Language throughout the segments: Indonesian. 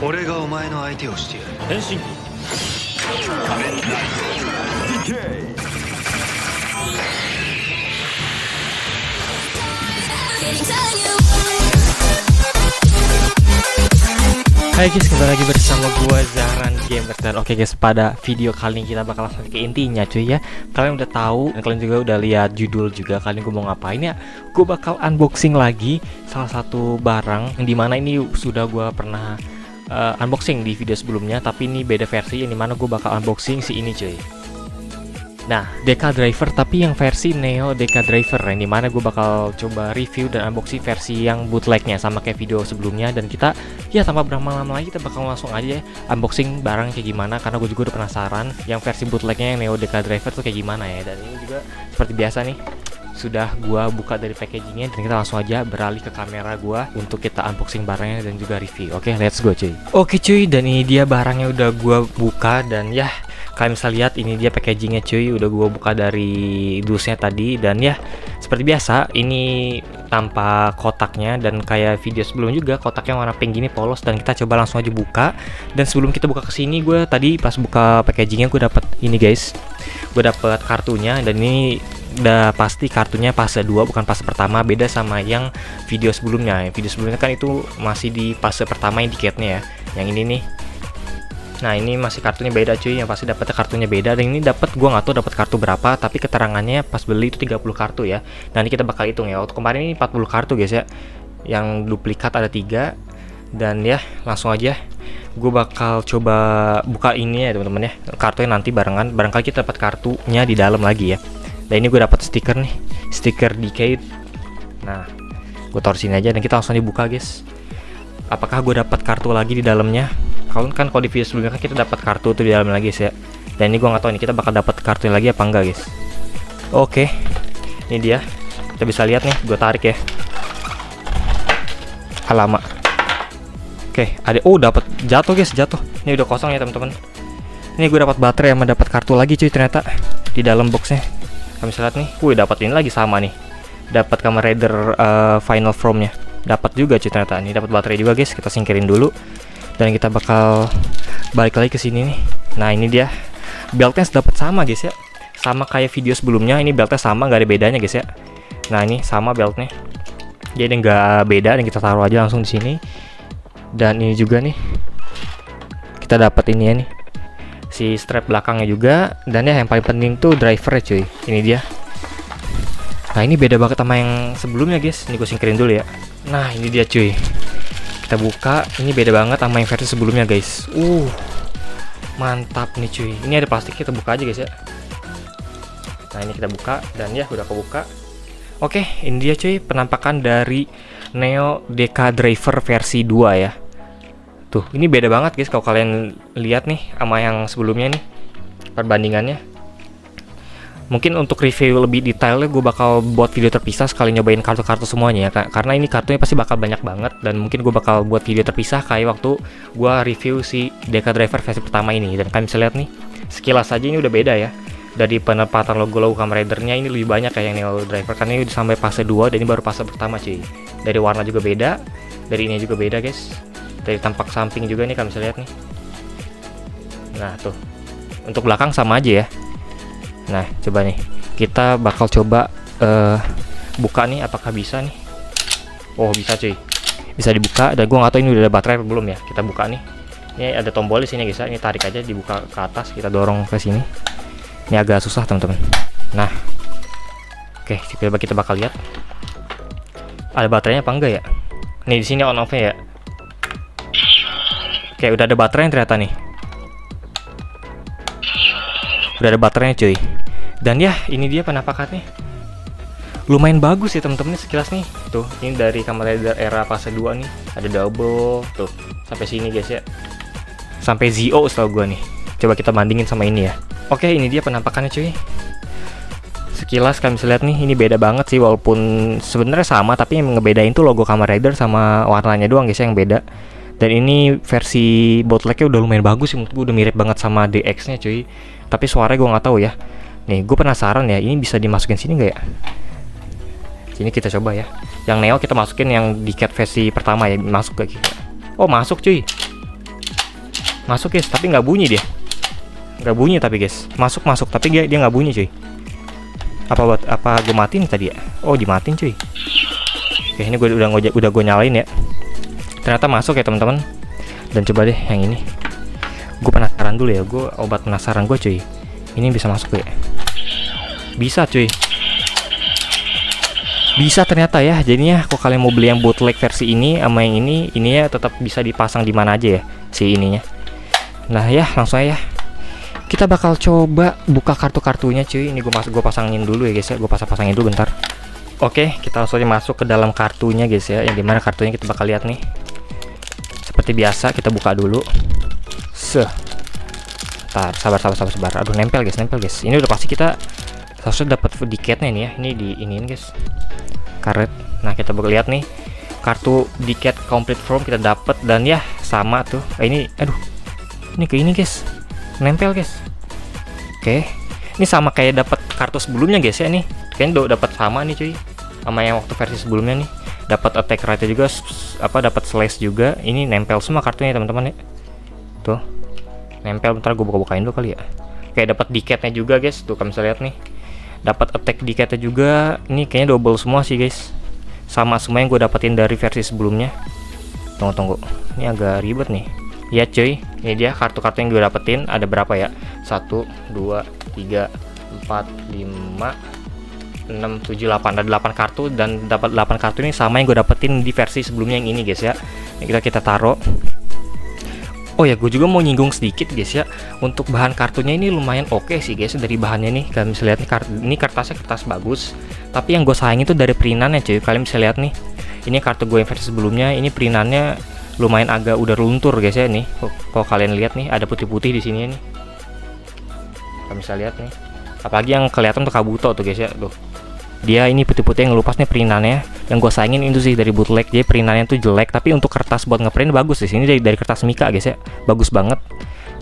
俺がお前の相手をしてやる。変身。Hai guys, kembali lagi bersama gua Zahran Gamer. Dan oke guys, pada video kali ini kita bakal langsung ke intinya cuy ya. Kalian udah tahu dan kalian juga udah lihat judul juga. Kali ini gua mau ngapain ya? Gua bakal unboxing lagi salah satu barang yang dimana ini sudah gua pernah unboxing di video sebelumnya, tapi ini beda versi yang dimana gua bakal unboxing si ini cuy. Nah, DK Driver tapi yang versi Neo DK Driver, yang dimana gue bakal coba review dan unboxing versi yang bootlegnya sama kayak video sebelumnya. Dan kita ya tanpa berlama-lama lagi kita bakal langsung aja ya, unboxing barang kayak gimana, karena gue juga udah penasaran yang versi bootlegnya yang Neo DK Driver tuh kayak gimana ya. Dan ini juga seperti biasa nih, sudah gua buka dari packagingnya, dan kita langsung aja beralih ke kamera gua untuk kita unboxing barangnya dan juga review. Oke, let's go cuy. Oke cuy, dan ini dia barangnya udah gua buka, dan ya kalian bisa lihat ini dia packagingnya cuy, udah gua buka dari dusnya tadi. Dan ya seperti biasa ini tanpa kotaknya, dan kayak video sebelum juga kotaknya warna pink gini polos. Dan kita coba langsung aja buka. Dan sebelum kita buka kesini, gue tadi pas buka packagingnya gue dapet ini guys, gue dapet kartunya. Dan ini udah pasti kartunya fase 2 bukan fase pertama, beda sama yang video sebelumnya. Yang video sebelumnya kan itu masih di fase pertama indicate-nya ya. Yang ini nih, nah ini masih kartunya beda cuy, yang pasti dapetnya kartunya beda. Dan ini dapat, gua nggak tahu dapat kartu berapa, tapi keterangannya pas beli itu 30 kartu ya. Nah ini kita bakal hitung ya. Waktu kemarin ini 40 kartu guys ya, yang duplikat ada 3. Dan ya langsung aja gue bakal coba buka ini ya teman-teman ya, kartunya nanti barengan, barangkali kita dapat kartunya di dalam lagi ya. Dan ini gue dapat stiker nih, stiker Decade. Nah gue taruh sini aja dan kita langsung dibuka guys. Apakah gue dapat kartu lagi di dalamnya? Kalau di video sebelumnya kan kita dapat kartu tuh di dalam lagi guys ya. Dan ini gue nggak tahu nih kita bakal dapat kartu lagi apa enggak guys. Oke, ini dia, kita bisa lihat nih, gue tarik ya. Alamak. Oke, ada, dapat, jatuh guys, jatuh. Ini udah kosong ya teman-teman. Ini gue dapat baterai sama dapat kartu lagi cuy ternyata di dalam boxnya. Kami bisa lihat nih, dapat ini lagi sama nih, dapat Kamen Rider Final Form-nya, dapat juga cuy ternyata. Ini dapat baterai juga guys, kita singkirin dulu. Dan kita bakal balik lagi ke sini nih. Nah ini dia, beltnya dapat sama guys ya, sama kayak video sebelumnya. Ini beltnya sama, nggak ada bedanya guys ya. Nah ini sama beltnya, jadi nggak beda. Dan kita taruh aja langsung di sini. Dan ini juga nih, kita dapat ini ya nih, si strap belakangnya juga. Dan ya yang paling penting tuh drivernya cuy, ini dia. Nah ini beda banget sama yang sebelumnya guys. Ini gue singkirin dulu ya. Nah ini dia cuy, kita buka. Ini beda banget sama yang versi sebelumnya guys. Mantap nih cuy. Ini ada plastik, kita buka aja guys ya. Nah ini kita buka, dan ya udah kebuka. Oke, ini dia cuy penampakan dari Neo DK Driver versi 2 ya. Tuh, ini beda banget guys kalau kalian lihat nih sama yang sebelumnya nih, perbandingannya. Mungkin untuk review lebih detailnya gue bakal buat video terpisah sekali nyobain kartu-kartu semuanya ya, karena ini kartunya pasti bakal banyak banget. Dan mungkin gue bakal buat video terpisah kayak waktu gue review si DK Driver versi pertama ini. Dan kalian bisa lihat nih, sekilas aja ini udah beda ya. Dari penempatan logo-logo Kamen Rider-nya ini lebih banyak kayak yang Neo Driver, karena ini udah sampai fase 2 dan ini baru fase pertama cuy. Dari warna juga beda, dari ini juga beda guys. Dari tampak samping juga nih kalian bisa lihat nih. Nah tuh, untuk belakang sama aja ya. Nah coba nih, kita bakal coba buka nih, apakah bisa nih. Oh bisa cuy, bisa dibuka. Dan gua nggak tahu ini udah ada baterai atau belum ya. Kita buka nih, ini ada tombol di sini guys ya. Ini tarik aja, dibuka ke atas, kita dorong ke sini. Ini agak susah teman-teman. Nah oke, kita bakal lihat ada baterainya apa enggak ya. Nih di sini on off-nya ya. Oke, udah ada baterainya ternyata nih. Udah ada baterainya cuy. Dan ya ini dia penampakannya, lumayan bagus ya teman-teman sekilas nih. Tuh, ini dari Kamen Rider era fase 2 nih, ada double tuh sampai sini guys ya, sampai Zio setahu gua nih. Coba kita bandingin sama ini ya. Oke, ini dia penampakannya cuy. Sekilas kalian bisa lihat nih, ini beda banget sih, walaupun sebenarnya sama, tapi yang ngebedain tuh logo Kamen Rider sama warnanya doang guys ya yang beda. Dan ini versi bootlegnya udah lumayan bagus sih menurut gue, udah mirip banget sama DX nya cuy. Tapi suaranya gue nggak tahu ya. Nih gue penasaran ya, ini bisa dimasukin sini nggak ya. Sini kita coba ya. Yang Neo kita masukin yang di cat versi pertama ya, masuk gak gitu. Oh masuk cuy. Masuk guys, tapi nggak bunyi dia. Nggak bunyi tapi guys. Masuk tapi dia nggak bunyi cuy. Apa gue matiin tadi ya? Oh, dimatiin cuy. Oke, ini udah gue nyalain ya. Ternyata masuk ya teman-teman. Dan coba deh yang ini. Gue penasaran dulu ya. Gue obat penasaran gue cuy. Ini bisa masuk ya? Bisa cuy. Bisa ternyata ya. Jadinya kalau kalian mau beli yang bootleg versi ini sama yang ini ya tetap bisa dipasang di mana aja ya si ininya. Nah ya, langsung aja. Kita bakal coba buka kartu-kartunya cuy. Ini gue pasangin dulu ya guys ya. Gue pasangin dulu bentar. Oke, kita langsung aja masuk ke dalam kartunya guys ya. Yang dimana kartunya kita bakal lihat nih. Seperti biasa kita buka dulu. Ntar, sabar. Aduh, nempel guys. Ini udah pasti kita harusnya dapat diketnya nih ya. Ini di iniin guys. Karet. Nah, kita bakal lihat nih. Kartu diket complete form kita dapat dan ya sama tuh. Ini aduh. Ini ke ini guys. Nempel guys. Oke. Ini sama kayak dapat kartu sebelumnya guys ya nih. Kayaknya udah dapat sama nih cuy. Sama yang waktu versi sebelumnya nih. Dapat attack rate juga, dapat slash juga. Ini nempel semua kartunya teman-teman ya. Tuh. Nempel, bentar gue buka-bukain dulu kali ya. Kayak dapat diketnya juga guys. Tuh kamu bisa lihat nih. Dapat attack diketnya juga. Ini kayaknya double semua sih guys. Sama semua yang gue dapetin dari versi sebelumnya. Tunggu. Ini agak ribet nih. Ya cuy, ini dia kartu-kartu yang gue dapetin. Ada berapa ya? 1, 2, 3, 4, 5, 6, 7, 8. Ada 8 kartu dan dapat 8 kartu ini sama yang gue dapetin di versi sebelumnya yang ini guys ya. Ini kita taruh. Oh ya, gue juga mau nyinggung sedikit guys ya. Untuk bahan kartunya ini lumayan oke sih guys. Dari bahannya nih, kalian bisa lihat nih, ini kertasnya kertas bagus. Tapi yang gue sayang itu dari printannya cuy. Kalian bisa lihat nih. Ini kartu gue yang versi sebelumnya. Ini printannya lumayan agak udah luntur guys ya nih. Kalau kalian lihat nih, ada putih-putih di sini nih. Kalian bisa lihat nih. Apalagi yang kelihatan tuh Kabuto tuh guys ya. Tuh. Dia ini putih-putih yang ngelupas nih perintannya. Yang gue sayangin itu sih dari bootleg. Jadi perintannya tuh jelek, tapi untuk kertas buat ngeprint bagus di sini dari kertas Mika guys ya. Bagus banget.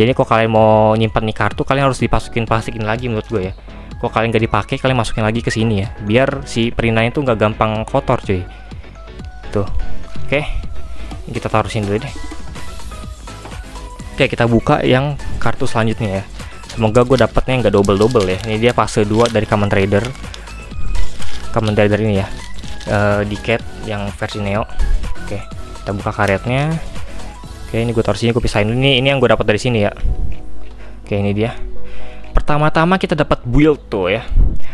Jadi kalau kalian mau nyimpan nih kartu, kalian harus plastikin lagi menurut gue ya. Kalau kalian gak dipakai, kalian masukin lagi ke sini ya. Biar si perintannya tuh nggak gampang kotor cuy. Tuh. Oke. Ini kita taruh sini dulu deh. Oke, kita buka yang kartu selanjutnya ya. Semoga gue dapetnya nggak double ya. Ini dia fase 2 dari Kamen Rider ini ya. Diket yang versi Neo. Oke, kita buka karetnya. Oke, ini gue taruh sini, gue pisahin dulu. Ini yang gue dapat dari sini ya. Oke, ini dia. Pertama-tama kita dapat build tuh ya.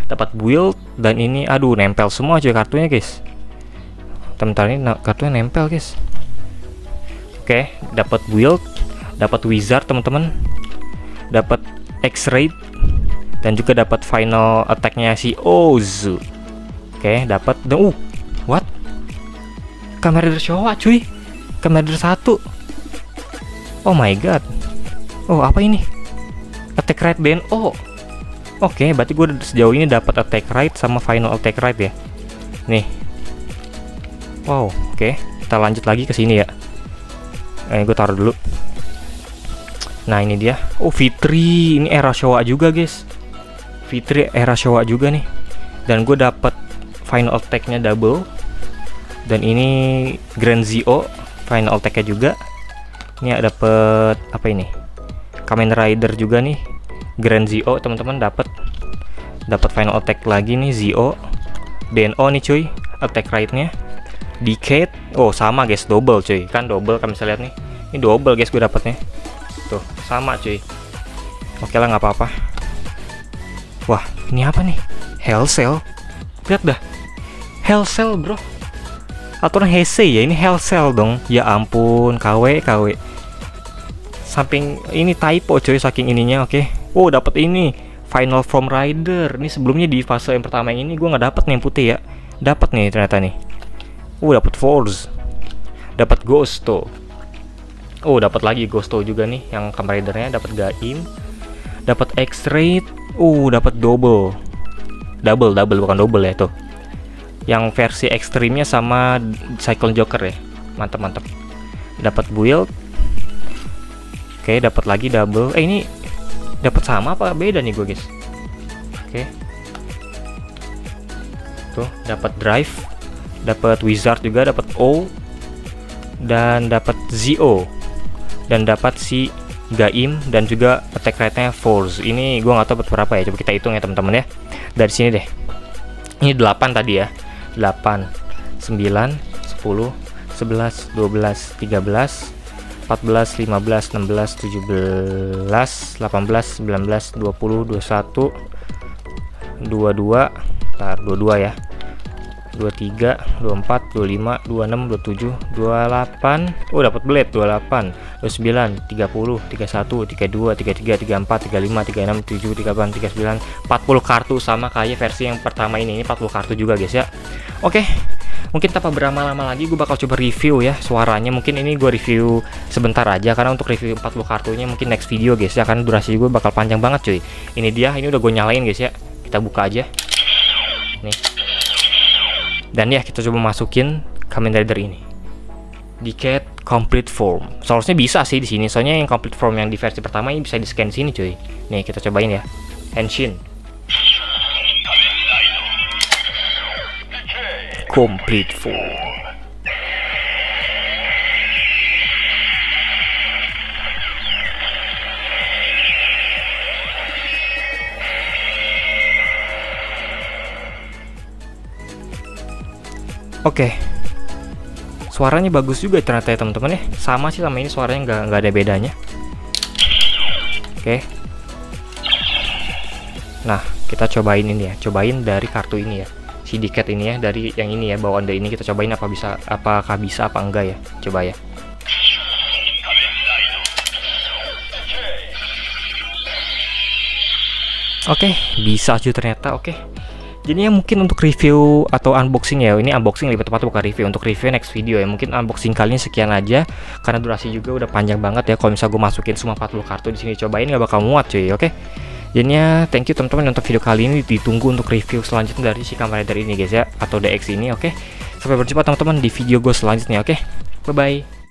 Dapat build dan ini aduh nempel semua cuy kartunya guys. Bentar, ini kartunya nempel guys. Oke, dapat build, dapat wizard teman-teman. Dapat X-ray dan juga dapat final attack-nya si Ozu. Oke, dapat what? Kamen Rider Showa cuy. Kamen Rider 1. Oh my god. Oh, apa ini? Attack rate BNO. Oke, berarti gue sejauh ini dapat attack rate sama final attack rate ya. Nih. Wow, oke. Kita lanjut lagi ke sini ya. Gue taruh dulu. Nah, ini dia. Oh, Fitri. Ini era Showa juga, guys. Fitri era Showa juga nih. Dan gue dapat final attack-nya double. Dan ini Grand Zio final attack-nya juga. Ini ada dapet apa ini? Kamen Rider juga nih. Grand Zio teman-teman dapat final attack lagi nih Zio. DNO nih cuy, attack rate-nya. Decade. Oh, sama guys, double cuy. Kan double kan bisa lihat nih. Ini double guys gue dapetnya. Tuh, sama cuy. Oke lah, nggak apa-apa. Wah, ini apa nih? Hell Cell. Lihat dah. Hell Cell, bro. Aturan Heisei ya, ini Hell Cell dong. Ya ampun, KW. Samping ini typo coy saking ininya, oke. Oh, dapat ini Final Form Rider. Ini sebelumnya di fase yang pertama yang ini gue nggak dapat nih yang putih ya. Dapat nih ternyata nih. Dapat Force. Dapat Ghosto. Oh, dapat lagi Ghosto juga nih yang Kamen Rider-nya, dapat Gaim. Dapat X-Ray. Dapat double bukan double ya tuh. Yang versi ekstrimnya sama Cyclone Joker ya. Mantap. Dapat build. Oke, dapat lagi double. Ini dapat sama apa beda nih gue, guys? Oke. Tuh, dapat drive, dapat wizard juga, dapat O dan dapat Zio. Dan dapat si Gaim, dan juga attack rate-nya force. Ini gue nggak tahu berapa ya, coba kita hitung ya teman-teman ya. Dari sini deh, ini 8 tadi ya, 8, 9, 10, 11, 12, 13, 14, 15, 16, 17, 18, 19, 20, 21, 22, ntar 22 ya, 23, 24, 25, 26, 27, 28. Oh, dapat blade 28, 29, 30, 31, 32, 33, 34, 35, 36, 37, 38, 39, 40 kartu, sama kayak versi yang pertama ini 40 kartu juga guys ya. Oke. Mungkin tanpa berlama-lama lagi gue bakal coba review ya suaranya. Mungkin ini gue review sebentar aja karena untuk review 40 kartunya mungkin next video guys ya, karena durasi gue bakal panjang banget cuy. Ini dia, ini udah gue nyalain guys ya. Kita buka aja. Nih. Dan ya kita coba masukin Kamen Rider ini. Decade Complete Form. Seharusnya bisa sih di sini. Soalnya yang Complete Form yang di versi pertama ini bisa di scan sini cuy. Nih kita cobain ya. Henshin. Complete Form. Oke. Suaranya bagus juga ternyata ya teman-teman ya. Sama sih sama ini, suaranya nggak ada bedanya. Oke. Nah, kita cobain ini ya. Cobain dari kartu ini ya. Syndicate ini ya, dari yang ini ya, bawaan dari ini kita cobain apakah bisa apa enggak ya. Coba ya. Oke, bisa aja ternyata. Oke. Jadinya mungkin untuk review atau unboxing ya, ini unboxing lebih tepat bukan review. Untuk review next video ya, mungkin unboxing kali ini sekian aja karena durasi juga udah panjang banget ya. Kalau misalnya gue masukin semua 40 kartu di sini cobain nggak bakal muat cuy. Oke. Jadinya thank you teman-teman untuk video kali ini. Ditunggu untuk review selanjutnya dari si Kamen Rider ini guys ya, atau DX ini. Oke. Sampai berjumpa teman-teman di video gue selanjutnya. Oke. Bye bye.